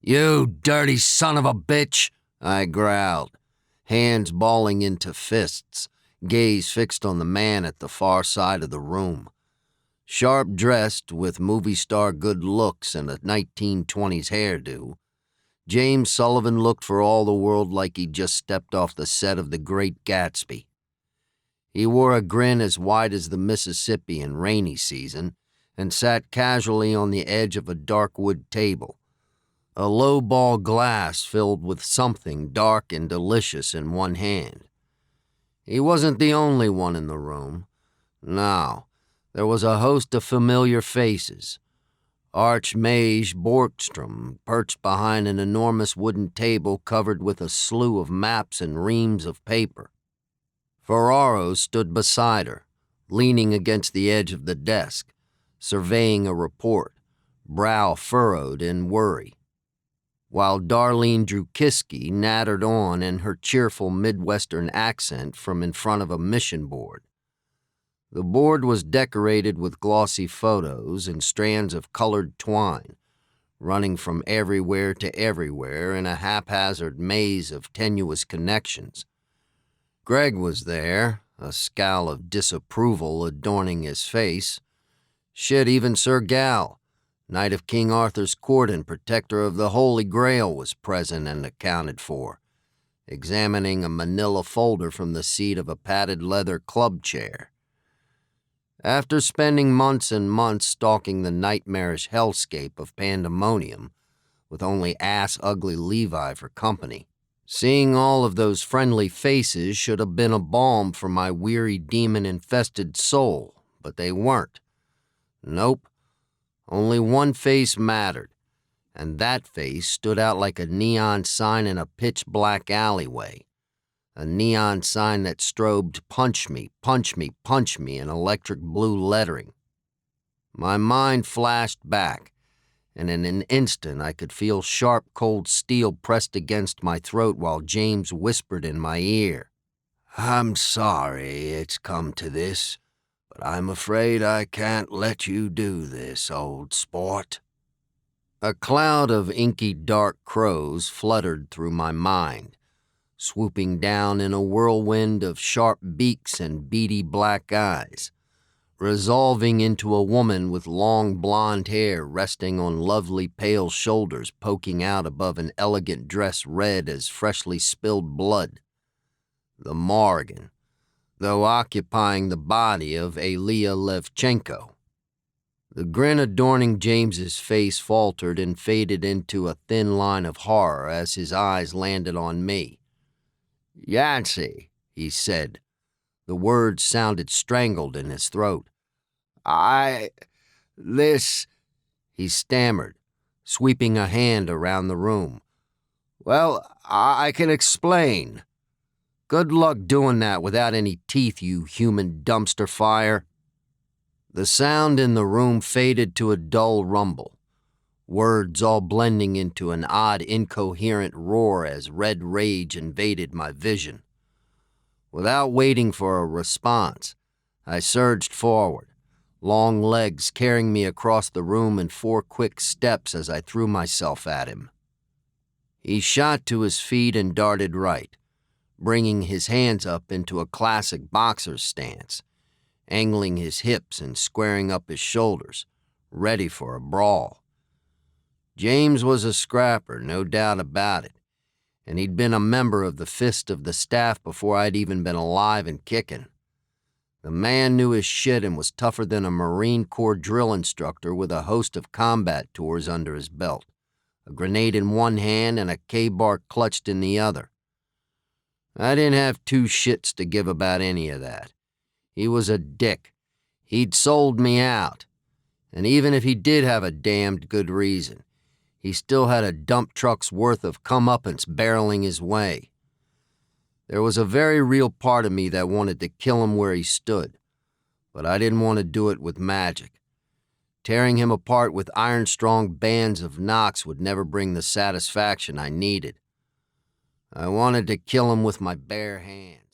"You dirty son of a bitch," I growled, hands balling into fists, gaze fixed on the man at the far side of the room. Sharp-dressed, with movie star good looks and a 1920s hairdo, James Sullivan looked for all the world like he'd just stepped off the set of The Great Gatsby. He wore a grin as wide as the Mississippi in rainy season and sat casually on the edge of a dark wood table, a low-ball glass filled with something dark and delicious in one hand. He wasn't the only one in the room. No, there was a host of familiar faces. Archmage Borgstrom perched behind an enormous wooden table covered with a slew of maps and reams of paper. Ferraro stood beside her, leaning against the edge of the desk, surveying a report, brow furrowed in worry, while Darlene Drukiski nattered on in her cheerful Midwestern accent from in front of a mission board. The board was decorated with glossy photos and strands of colored twine, running from everywhere to everywhere in a haphazard maze of tenuous connections. Greg was there, a scowl of disapproval adorning his face. Shit, even Sir Gal, Knight of King Arthur's court and protector of the Holy Grail, was present and accounted for, examining a manila folder from the seat of a padded leather club chair. After spending months and months stalking the nightmarish hellscape of pandemonium, with only ass-ugly Levi for company, seeing all of those friendly faces should have been a balm for my weary demon-infested soul, but they weren't. Nope. Only one face mattered, and that face stood out like a neon sign in a pitch-black alleyway. A neon sign that strobed "punch me, punch me, punch me" in electric blue lettering. My mind flashed back, and in an instant I could feel sharp, cold steel pressed against my throat while James whispered in my ear, "I'm sorry it's come to this, but I'm afraid I can't let you do this, old sport." A cloud of inky dark crows fluttered through my mind, swooping down in a whirlwind of sharp beaks and beady black eyes, resolving into a woman with long blonde hair resting on lovely pale shoulders poking out above an elegant dress red as freshly spilled blood. The Morrigan, though occupying the body of Elia Levchenko. The grin adorning James's face faltered and faded into a thin line of horror as his eyes landed on me. "Yancy," he said. The words sounded strangled in his throat. This," he stammered, sweeping a hand around the room. "Well, I can explain." "Good luck doing that without any teeth, you human dumpster fire." The sound in the room faded to a dull rumble, words all blending into an odd, incoherent roar as red rage invaded my vision. Without waiting for a response, I surged forward, long legs carrying me across the room in 4 quick steps as I threw myself at him. He shot to his feet and darted right, bringing his hands up into a classic boxer's stance, angling his hips and squaring up his shoulders, ready for a brawl. James was a scrapper, no doubt about it, and he'd been a member of the Fist of the Staff before I'd even been alive and kicking. The man knew his shit and was tougher than a Marine Corps drill instructor with a host of combat tours under his belt, a grenade in one hand and a K-bar clutched in the other. I didn't have 2 shits to give about any of that. He was a dick. He'd sold me out. And even if he did have a damned good reason, he still had a dump truck's worth of comeuppance barreling his way. There was a very real part of me that wanted to kill him where he stood, but I didn't want to do it with magic. Tearing him apart with iron-strong bands of knocks would never bring the satisfaction I needed. I wanted to kill him with my bare hands.